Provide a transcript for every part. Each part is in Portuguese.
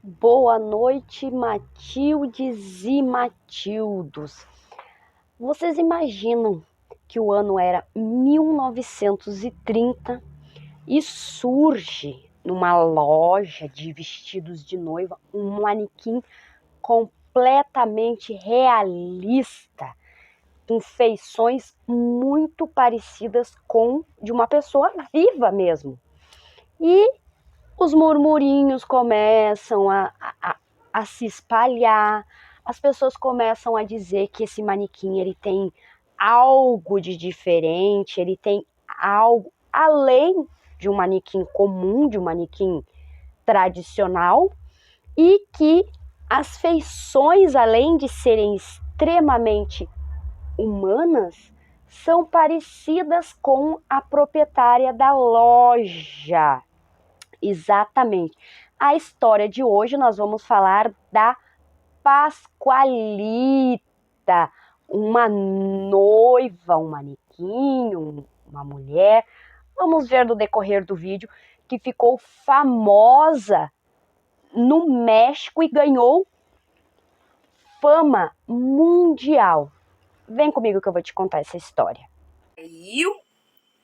Boa noite, Matildes e Matildos. Vocês imaginam que o ano era 1930 e surge numa loja de vestidos de noiva um manequim completamente realista, com feições muito parecidas com de uma pessoa viva mesmo. E os murmurinhos começam a se espalhar, as pessoas começam a dizer que esse manequim ele tem algo de diferente, ele tem algo além de um manequim comum, de um manequim tradicional, e que as feições, além de serem extremamente humanas, são parecidas com a proprietária da loja. Exatamente. A história de hoje nós vamos falar da Pascoalita, uma noiva, um manequim, uma mulher. Vamos ver no decorrer do vídeo que ficou famosa no México e ganhou fama mundial. Vem comigo que eu vou te contar essa história.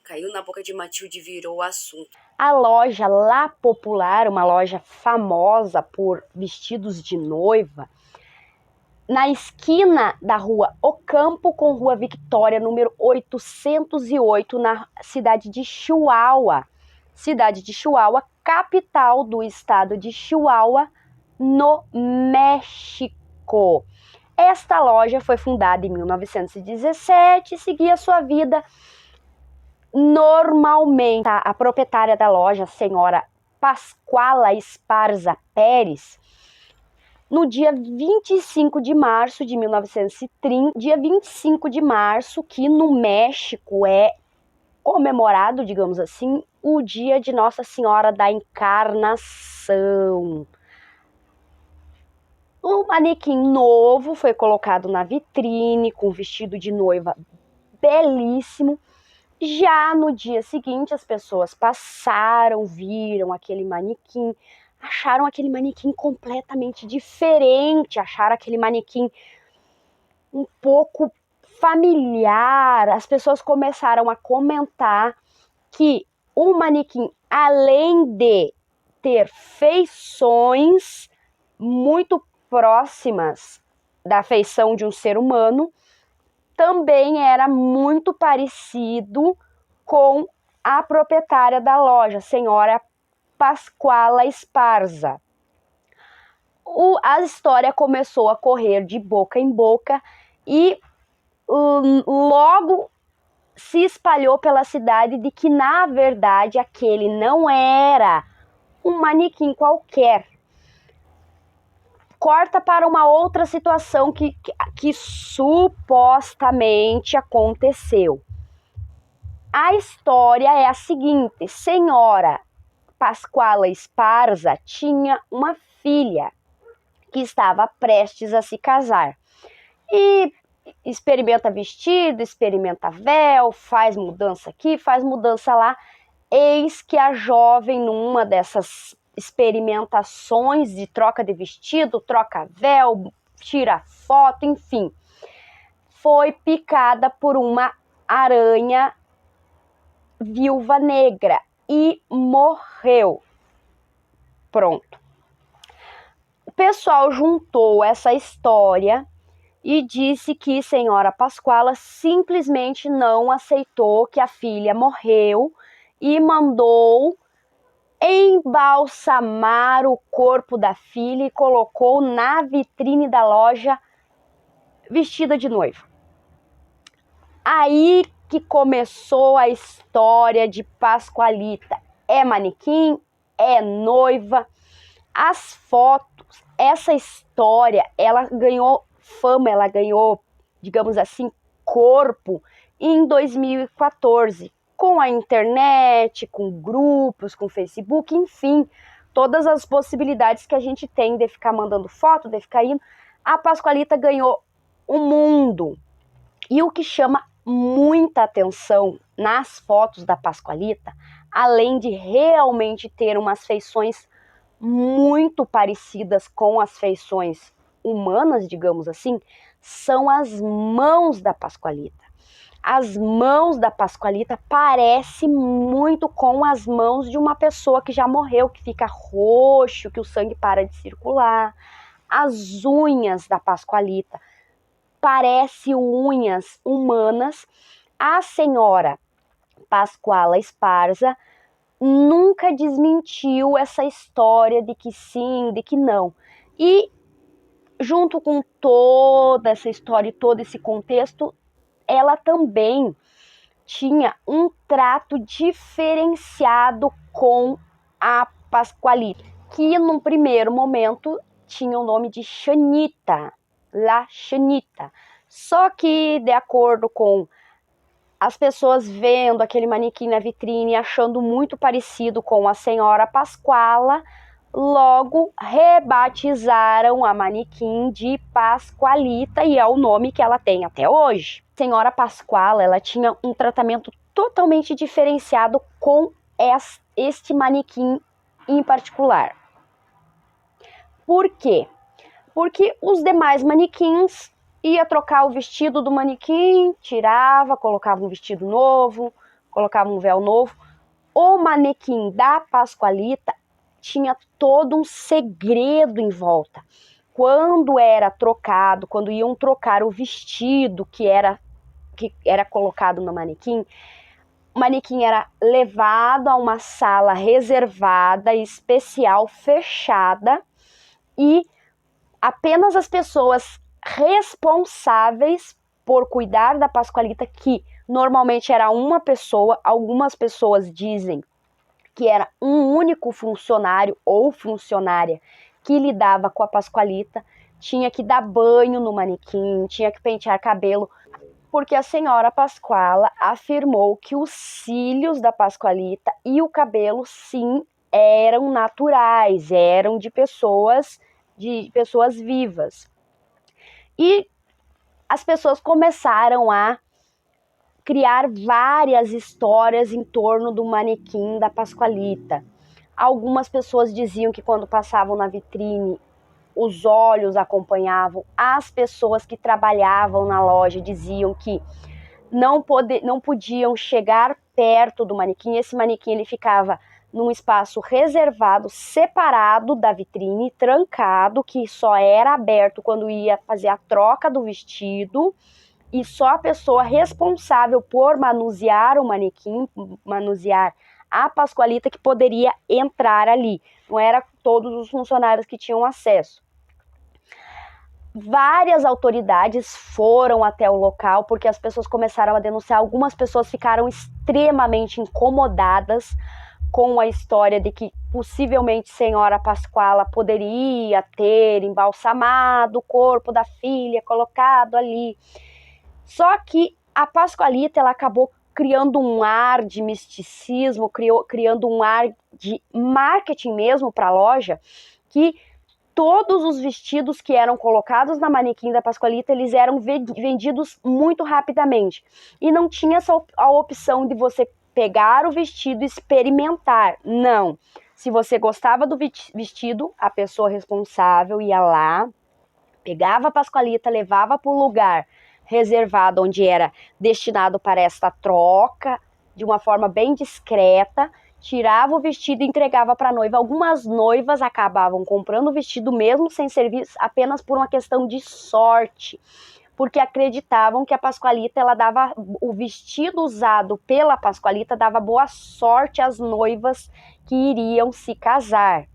Caiu na boca de Matilde e virou o assunto. A loja La Popular, uma loja famosa por vestidos de noiva, na esquina da rua Ocampo com rua Victória, número 808, na cidade de Chihuahua. Cidade de Chihuahua, capital do estado de Chihuahua, no México. Esta loja foi fundada em 1917 e seguia sua vida normalmente. A proprietária da loja, a senhora Pascoala Esparza Pérez, no dia 25 de março de 1930, dia 25 de março, que no México é comemorado, digamos assim, o dia de Nossa Senhora da Encarnação. O manequim novo foi colocado na vitrine com vestido de noiva belíssimo. Já no dia seguinte, as pessoas passaram, viram aquele manequim, acharam aquele manequim completamente diferente, acharam aquele manequim um pouco familiar. As pessoas começaram a comentar que o manequim, além de ter feições muito próximas da feição de um ser humano, também era muito parecido com a proprietária da loja, a senhora Pascoala Esparza. A história começou a correr de boca em boca e logo se espalhou pela cidade de que, na verdade, aquele não era um manequim qualquer. Corta para uma outra situação que supostamente aconteceu. A história é a seguinte: senhora Pascoala Esparza tinha uma filha que estava prestes a se casar. E experimenta vestido, experimenta véu, faz mudança aqui, faz mudança lá. Eis que a jovem, numa dessas experimentações de troca de vestido, troca véu, tira foto, enfim, foi picada por uma aranha viúva negra e morreu. Pronto. O pessoal juntou essa história e disse que senhora Pascoala simplesmente não aceitou que a filha morreu e mandou embalsamar o corpo da filha e colocou na vitrine da loja vestida de noiva. Aí que começou a história de Pascoalita. É manequim, é noiva. As fotos, essa história, ela ganhou fama, ela ganhou, digamos assim, corpo em 2014, com a internet, com grupos, com Facebook, enfim, todas as possibilidades que a gente tem de ficar mandando foto, de ficar indo. A Pascoalita ganhou o mundo. E o que chama muita atenção nas fotos da Pascoalita, além de realmente ter umas feições muito parecidas com as feições humanas, digamos assim, são as mãos da Pascoalita. As mãos da Pascoalita parecem muito com as mãos de uma pessoa que já morreu, que fica roxo, que o sangue para de circular. As unhas da Pascoalita parecem unhas humanas. A senhora Pascoala Esparza nunca desmentiu essa história de que sim, de que não. E junto com toda essa história e todo esse contexto, ela também tinha um trato diferenciado com a Pascoalita, que num primeiro momento tinha o nome de Xanita, La Xanita. Só que, de acordo com as pessoas vendo aquele manequim na vitrine, achando muito parecido com a senhora Pascoala, logo rebatizaram a manequim de Pascoalita e é o nome que ela tem até hoje. A senhora Pascoala, ela tinha um tratamento totalmente diferenciado com este manequim em particular. Por quê? Porque os demais manequins ia trocar o vestido do manequim, tirava, colocava um vestido novo, colocava um véu novo. O manequim da Pascoalita tinha todo um segredo em volta. Quando era trocado, quando iam trocar o vestido que era colocado no manequim, o manequim era levado a uma sala reservada, especial, fechada, e apenas as pessoas responsáveis por cuidar da Pascoalita, que normalmente era uma pessoa, algumas pessoas dizem que era um único funcionário ou funcionária que lidava com a Pascoalita, tinha que dar banho no manequim, tinha que pentear cabelo, porque a senhora Pascoala afirmou que os cílios da Pascoalita e o cabelo, sim, eram naturais, eram de pessoas vivas. E as pessoas começaram a criar várias histórias em torno do manequim da Pascoalita. Algumas pessoas diziam que quando passavam na vitrine, os olhos acompanhavam. As pessoas que trabalhavam na loja diziam que não podiam chegar perto do manequim. Esse manequim ele ficava num espaço reservado, separado da vitrine, trancado, que só era aberto quando ia fazer a troca do vestido, e só a pessoa responsável por manusear o manequim, manusear a Pascoalita, que poderia entrar ali. Não era todos os funcionários que tinham acesso. Várias autoridades foram até o local porque as pessoas começaram a denunciar. Algumas pessoas ficaram extremamente incomodadas com a história de que possivelmente senhora Pascoala poderia ter embalsamado o corpo da filha, colocado ali. Só que a Pascoalita, ela acabou criando um ar de misticismo, criando um ar de marketing mesmo para a loja, que todos os vestidos que eram colocados na manequim da Pascoalita, eles eram vendidos muito rapidamente. E não tinha a opção de você pegar o vestido e experimentar. Não. Se você gostava do vestido, a pessoa responsável ia lá, pegava a Pascoalita, levava para o lugar reservado onde era destinado para esta troca, de uma forma bem discreta, tirava o vestido e entregava para a noiva. Algumas noivas acabavam comprando o vestido mesmo sem serviço, apenas por uma questão de sorte, porque acreditavam que a Pascoalita, ela dava, o vestido usado pela Pascoalita dava boa sorte às noivas que iriam se casar.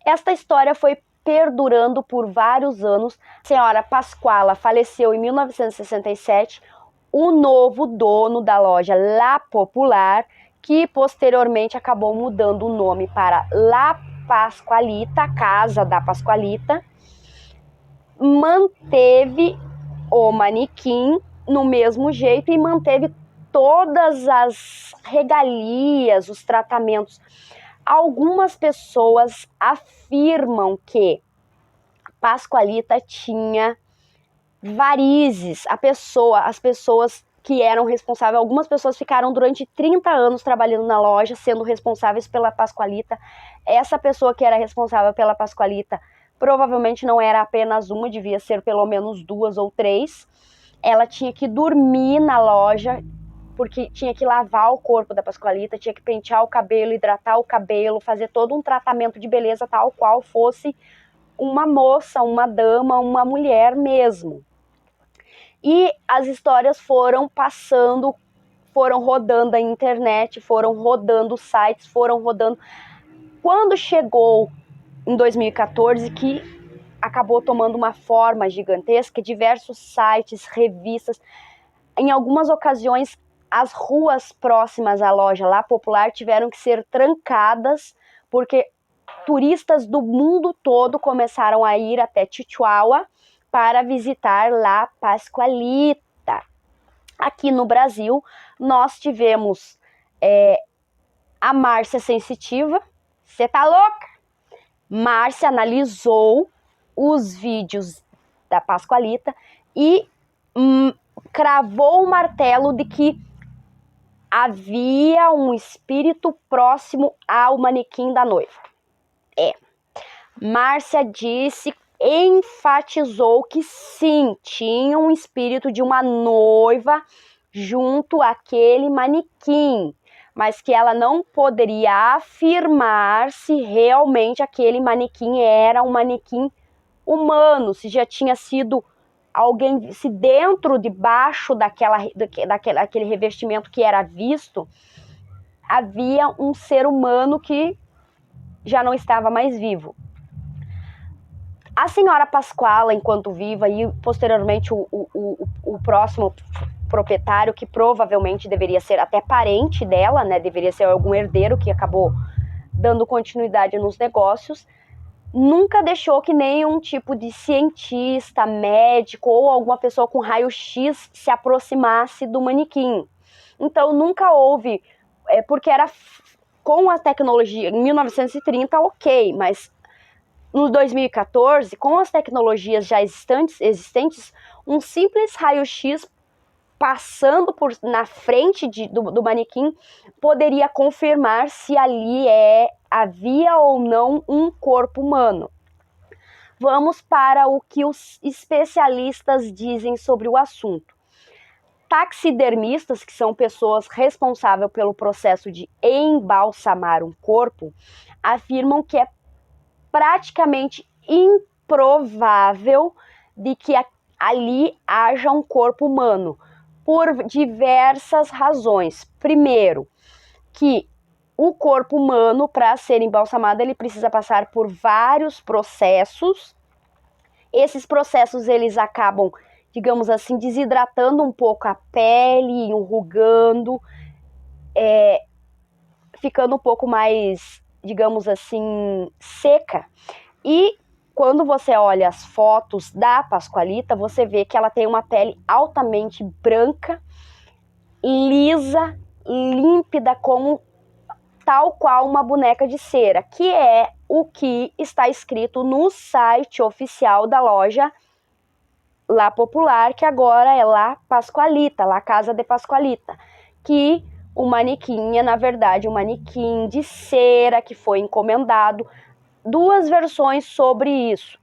Esta história foi perdurando por vários anos. A senhora Pascoala faleceu em 1967, o novo dono da loja La Popular, que posteriormente acabou mudando o nome para La Pascoalita, Casa da Pascoalita, manteve o manequim no mesmo jeito e manteve todas as regalias, os tratamentos. Algumas pessoas afirmam que Pascoalita tinha varizes. As pessoas que eram responsáveis, algumas pessoas ficaram durante 30 anos trabalhando na loja, sendo responsáveis pela Pascualita. Essa pessoa que era responsável pela Pascualita provavelmente não era apenas uma, devia ser pelo menos 2 ou 3. Ela tinha que dormir na loja, porque tinha que lavar o corpo da Pascualita, tinha que pentear o cabelo, hidratar o cabelo, fazer todo um tratamento de beleza tal qual fosse uma moça, uma dama, uma mulher mesmo. E as histórias foram passando, foram rodando a internet, foram rodando os sites, foram rodando. Quando chegou em 2014, que acabou tomando uma forma gigantesca, diversos sites, revistas, em algumas ocasiões as ruas próximas à loja La Popular tiveram que ser trancadas, porque turistas do mundo todo começaram a ir até Chihuahua para visitar La Pascualita. Aqui no Brasil, nós tivemos a Márcia Sensitiva. Você tá louca? Márcia analisou os vídeos da Pascualita e cravou o martelo de que havia um espírito próximo ao manequim da noiva. Márcia disse, enfatizou que sim, tinha um espírito de uma noiva junto àquele manequim, mas que ela não poderia afirmar se realmente aquele manequim era um manequim humano, se já tinha sido alguém, se dentro, debaixo daquele revestimento que era visto, havia um ser humano que já não estava mais vivo. A senhora Pascuala, enquanto viva, e posteriormente o próximo proprietário, que provavelmente deveria ser até parente dela, né, deveria ser algum herdeiro que acabou dando continuidade nos negócios, nunca deixou que nenhum tipo de cientista, médico ou alguma pessoa com raio-x se aproximasse do manequim. Então nunca houve, porque era com a tecnologia, em 1930, ok, mas no 2014, com as tecnologias já existentes, um simples raio-x passando na frente do manequim poderia confirmar se ali havia ou não um corpo humano. Vamos para o que os especialistas dizem sobre o assunto. Taxidermistas, que são pessoas responsáveis pelo processo de embalsamar um corpo, afirmam que é praticamente improvável de que ali haja um corpo humano, por diversas razões. Primeiro, que o corpo humano, para ser embalsamado, ele precisa passar por vários processos. Esses processos, eles acabam, digamos assim, desidratando um pouco a pele, enrugando, ficando um pouco mais, digamos assim, seca. E quando você olha as fotos da Pascualita, você vê que ela tem uma pele altamente branca, lisa, límpida, como tal qual uma boneca de cera, que é o que está escrito no site oficial da loja La Popular, que agora é La Pascualita, La Casa de Pascualita, que o manequim é, na verdade, um manequim de cera que foi encomendado. Duas versões sobre isso,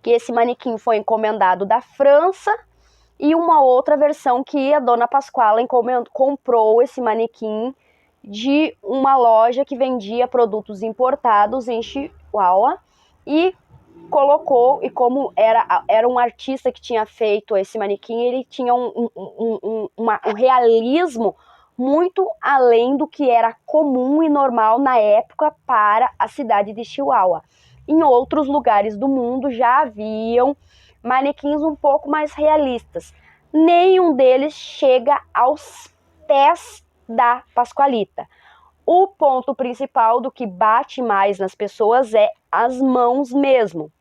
que esse manequim foi encomendado da França, e uma outra versão que a dona Pascuala comprou esse manequim de uma loja que vendia produtos importados em Chihuahua e colocou, e como era um artista que tinha feito esse manequim, ele tinha um realismo muito além do que era comum e normal na época para a cidade de Chihuahua. Em outros lugares do mundo já haviam manequins um pouco mais realistas. Nenhum deles chega aos pés da Pascualita. O ponto principal do que bate mais nas pessoas é as mãos mesmo.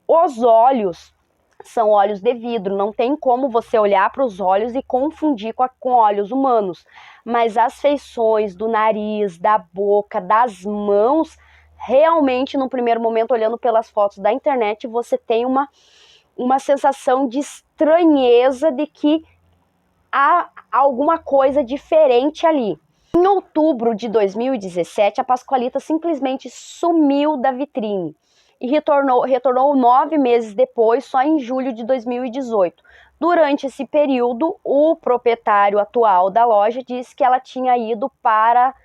Os olhos são olhos de vidro, não tem como você olhar para os olhos e confundir com olhos humanos. Mas as feições do nariz, da boca, das mãos, realmente, no primeiro momento, olhando pelas fotos da internet, você tem uma sensação de estranheza de que há alguma coisa diferente ali. Em outubro de 2017, a Pascoalita simplesmente sumiu da vitrine e retornou 9 meses depois, só em julho de 2018. Durante esse período, o proprietário atual da loja disse que ela tinha ido para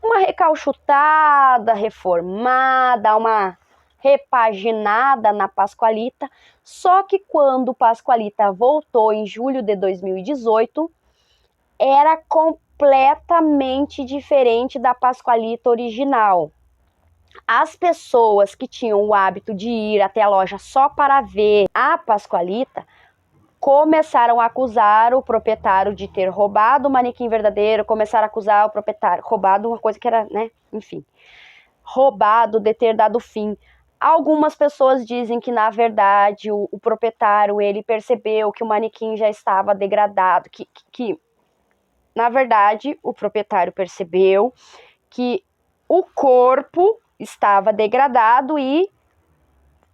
uma recalchutada, reformada, uma repaginada na Pascoalita, só que quando Pascoalita voltou em julho de 2018, era completamente diferente da Pascoalita original. As pessoas que tinham o hábito de ir até a loja só para ver a Pascoalita começaram a acusar o proprietário de ter roubado o manequim verdadeiro, começaram a acusar o proprietário, roubado uma coisa que era, né, enfim, roubado, de ter dado fim. Algumas pessoas dizem que, na verdade, o proprietário, ele percebeu que o manequim já estava degradado, que na verdade, o proprietário percebeu que o corpo estava degradado e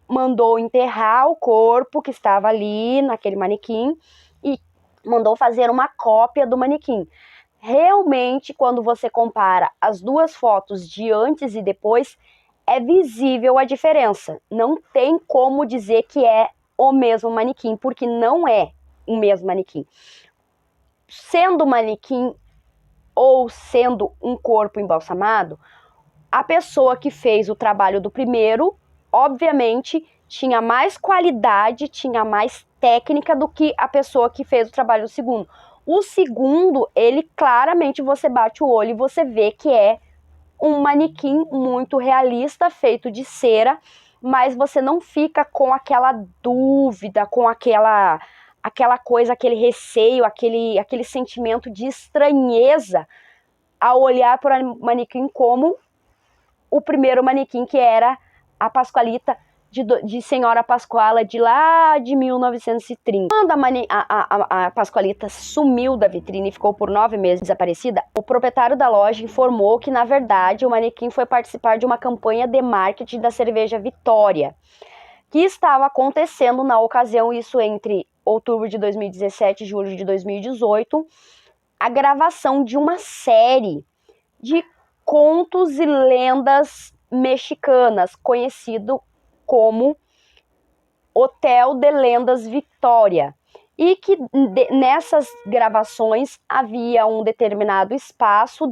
mandou enterrar o corpo que estava ali naquele manequim e mandou fazer uma cópia do manequim. Realmente, quando você compara as duas fotos de antes e depois, é visível a diferença. Não tem como dizer que é o mesmo manequim, porque não é o mesmo manequim. Sendo manequim ou sendo um corpo embalsamado, a pessoa que fez o trabalho do primeiro, obviamente, tinha mais qualidade, tinha mais técnica do que a pessoa que fez o trabalho do segundo. O segundo, ele claramente você bate o olho e você vê que é um manequim muito realista, feito de cera, mas você não fica com aquela dúvida, com aquela coisa, aquele receio, aquele sentimento de estranheza ao olhar para o manequim como o primeiro manequim, que era a Pascoalita de Senhora Pascoala de lá de 1930. Quando a Pascoalita sumiu da vitrine e ficou por 9 meses desaparecida, o proprietário da loja informou que, na verdade, o manequim foi participar de uma campanha de marketing da cerveja Vitória, que estava acontecendo na ocasião, isso entre outubro de 2017 e julho de 2018, a gravação de uma série de contos e lendas mexicanas, conhecido como Hotel de Lendas Vitória, e que nessas gravações havia um determinado espaço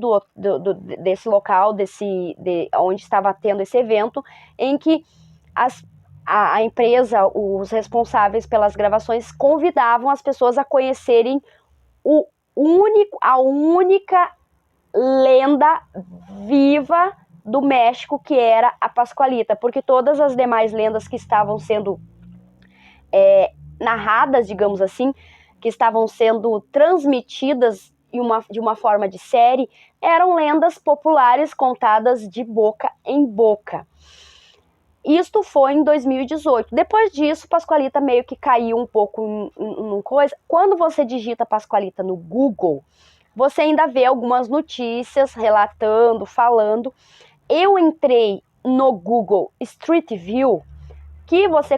desse local, onde estava tendo esse evento, em que a empresa, os responsáveis pelas gravações, convidavam as pessoas a conhecerem a única lenda viva do México, que era a Pascoalita, porque todas as demais lendas que estavam sendo narradas, digamos assim, que estavam sendo transmitidas de uma forma de série, eram lendas populares contadas de boca em boca. Isto foi em 2018. Depois disso, Pascoalita meio que caiu um pouco em coisa. Quando você digita Pascoalita no Google, você ainda vê algumas notícias relatando, falando. Eu entrei no Google Street View, que você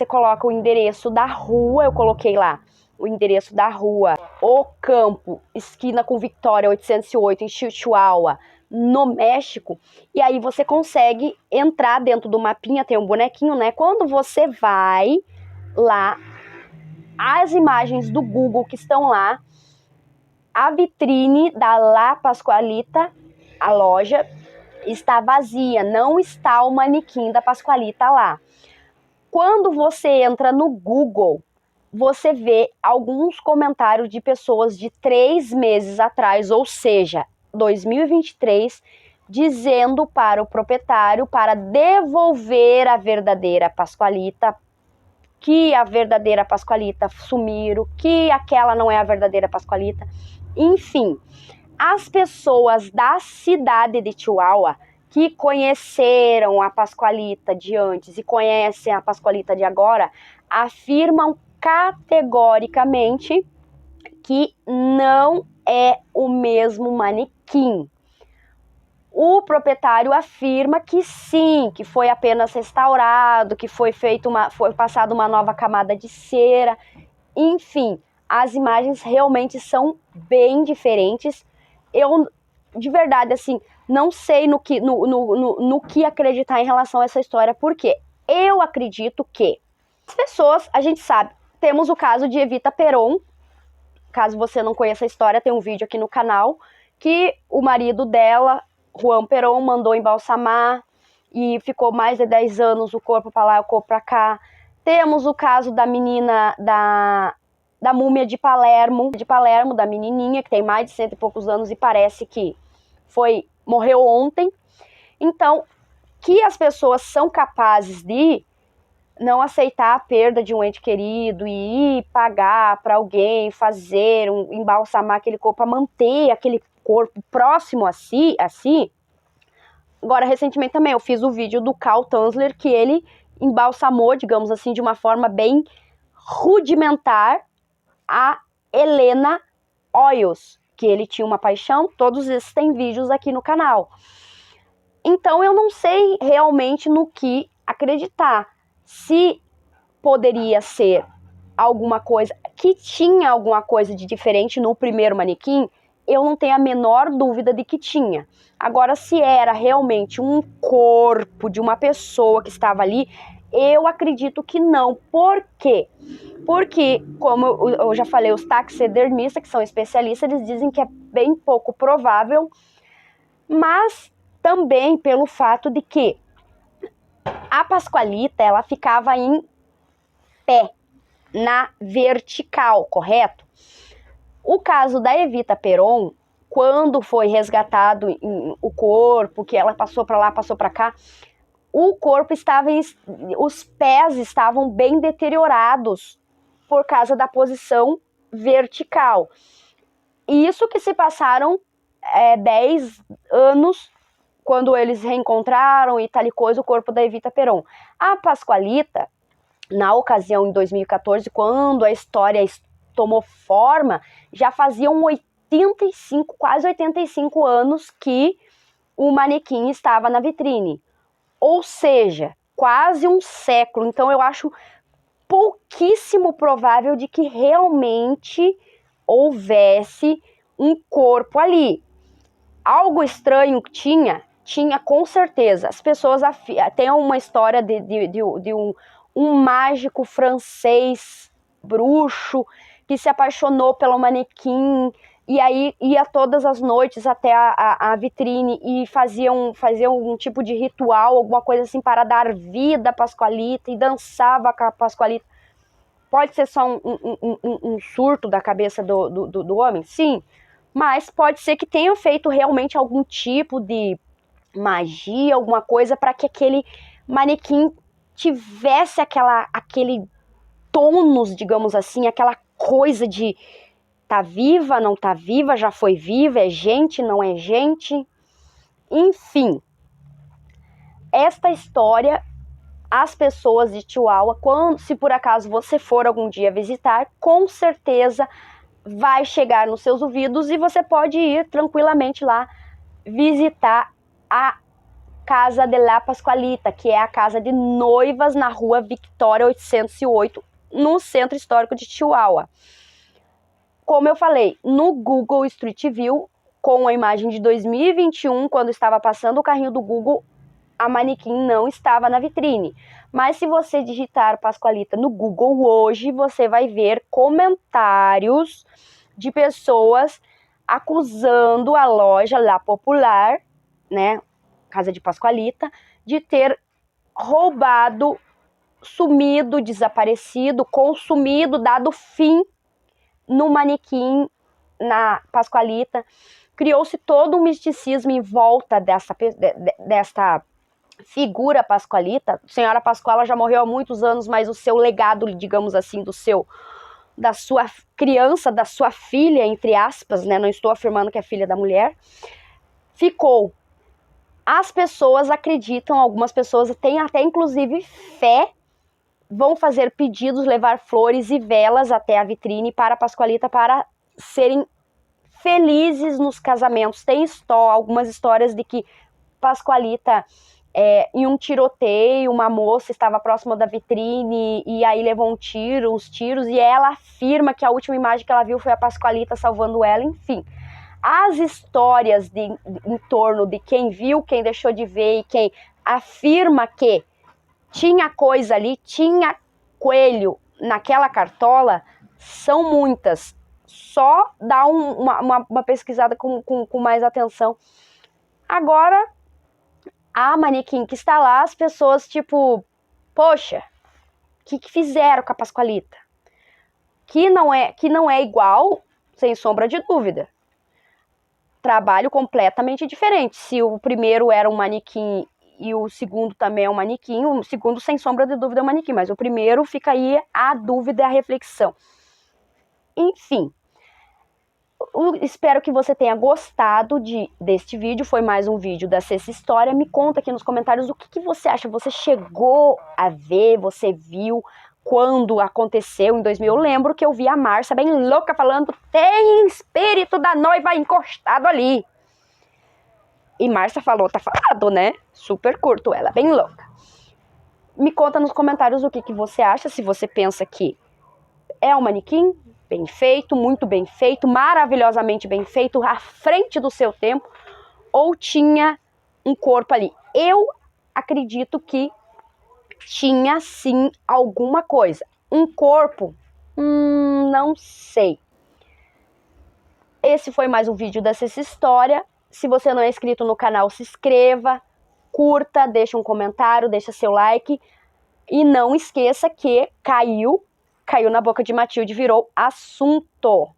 coloca o endereço da rua, eu coloquei lá o endereço da rua, O Campo, esquina com Victoria 808, em Chihuahua, no México, e aí você consegue entrar dentro do mapinha, tem um bonequinho, né? Quando você vai lá, as imagens do Google que estão lá, a vitrine da La Pascualita, a loja, está vazia, não está o manequim da Pascualita lá. Quando você entra no Google, você vê alguns comentários de pessoas de 3 meses atrás, ou seja, 2023, dizendo para o proprietário para devolver a verdadeira Pascualita, que a verdadeira Pascualita sumiram, que aquela não é a verdadeira Pascualita. Enfim, as pessoas da cidade de Chihuahua que conheceram a Pascualita de antes e conhecem a Pascualita de agora, afirmam categoricamente que não é o mesmo manequim. O proprietário afirma que sim, que foi apenas restaurado, que foi passado uma nova camada de cera. Enfim, as imagens realmente são bem diferentes. Eu, de verdade, assim, não sei no que acreditar em relação a essa história, porque eu acredito que as pessoas, a gente sabe, temos o caso de Evita Peron. Caso você não conheça a história, tem um vídeo aqui no canal, que o marido dela, Juan Peron, mandou embalsamar e ficou mais de 10 anos o corpo para lá, o corpo para cá. Temos o caso da menina da múmia de Palermo, da menininha, que tem mais de 100 e poucos anos e parece que morreu ontem. Então, que as pessoas são capazes de não aceitar a perda de um ente querido e ir pagar para alguém fazer embalsamar aquele corpo, para manter aquele corpo próximo a si. Agora, recentemente também eu fiz o vídeo do Carl Tanzler, que ele embalsamou, digamos assim, de uma forma bem rudimentar a Helena Oils, que ele tinha uma paixão. Todos esses têm vídeos aqui no canal. Então eu não sei realmente no que acreditar. Se poderia ser alguma coisa, que tinha alguma coisa de diferente no primeiro manequim, eu não tenho a menor dúvida de que tinha. Agora, se era realmente um corpo de uma pessoa que estava ali, eu acredito que não. Por quê? Porque, como eu já falei, os taxidermistas, que são especialistas, eles dizem que é bem pouco provável, mas também pelo fato de que a Pascualita, ela ficava em pé, na vertical, correto? O caso da Evita Peron, quando foi resgatado o corpo, que ela passou para lá, passou para cá, o corpo estava, os pés estavam bem deteriorados por causa da posição vertical. Isso que se passaram 10 anos quando eles reencontraram e tal e coisa o corpo da Evita Peron. A Pascualita, na ocasião, em 2014, quando a história tomou forma, já faziam 85, quase 85 anos que o manequim estava na vitrine. Ou seja, quase um século. Então eu acho pouquíssimo provável de que realmente houvesse um corpo ali. Algo estranho tinha com certeza. As pessoas tem uma história de um mágico francês bruxo que se apaixonou pelo manequim e aí ia todas as noites até a vitrine e fazia um tipo de ritual, alguma coisa assim para dar vida à Pascualita e dançava com a Pascualita. Pode ser só um surto da cabeça do homem? Sim, mas pode ser que tenha feito realmente algum tipo de magia, alguma coisa para que aquele manequim tivesse aquele tônus, digamos assim, aquela coisa de tá viva, não tá viva, já foi viva, é gente, não é gente. Enfim, esta história, as pessoas de Chihuahua, se por acaso você for algum dia visitar, com certeza vai chegar nos seus ouvidos e você pode ir tranquilamente lá visitar a Casa de la Pascualita, que é a casa de noivas na rua Victoria 808, no centro histórico de Chihuahua. Como eu falei, no Google Street View, com a imagem de 2021, quando estava passando o carrinho do Google, a manequim não estava na vitrine. Mas se você digitar Pascualita no Google hoje, você vai ver comentários de pessoas acusando a loja La Popular, né, Casa de Pascualita, de ter roubado, sumido, desaparecido, consumido, dado fim no manequim na Pascualita. Criou-se todo um misticismo em volta desta figura Pascualita. A senhora Pascoala já morreu há muitos anos, mas o seu legado, digamos assim, da sua criança, da sua filha, entre aspas, né? Não estou afirmando que é filha da mulher, ficou. As pessoas acreditam, algumas pessoas têm até inclusive fé, vão fazer pedidos, levar flores e velas até a vitrine para a Pascualita para serem felizes nos casamentos. Tem algumas histórias de que Pascualita Em um tiroteio, uma moça estava próxima da vitrine e aí levou uns tiros, e ela afirma que a última imagem que ela viu foi a Pascoalita salvando ela, enfim. As histórias em torno de quem viu, quem deixou de ver e quem afirma que tinha coisa ali, tinha coelho naquela cartola, são muitas. Só dá uma pesquisada com mais atenção. Agora, a manequim que está lá, as pessoas tipo, poxa, o que fizeram com a Pascoalita? Que não é igual, sem sombra de dúvida. Trabalho completamente diferente. Se o primeiro era um manequim e o segundo também é um manequim, o segundo, sem sombra de dúvida, é um manequim, mas o primeiro fica aí a dúvida e a reflexão. Enfim, espero que você tenha gostado deste vídeo. Foi mais um vídeo da Ceci História. Me conta aqui nos comentários o que você acha. Você chegou a ver, você viu quando aconteceu em 2000? Eu lembro que eu vi a Márcia bem louca falando: tem espírito da noiva encostado ali. E Márcia falou, tá falado, né? Super curto ela, bem louca. Me conta nos comentários o que você acha, se você pensa que é um manequim bem feito, muito bem feito, maravilhosamente bem feito, à frente do seu tempo, ou tinha um corpo ali. Eu acredito que tinha sim alguma coisa. Um corpo? Não sei. Esse foi mais um vídeo da Ceci História. Se você não é inscrito no canal, se inscreva, curta, deixa um comentário, deixa seu like. E não esqueça que caiu na boca de Matilde, virou assunto.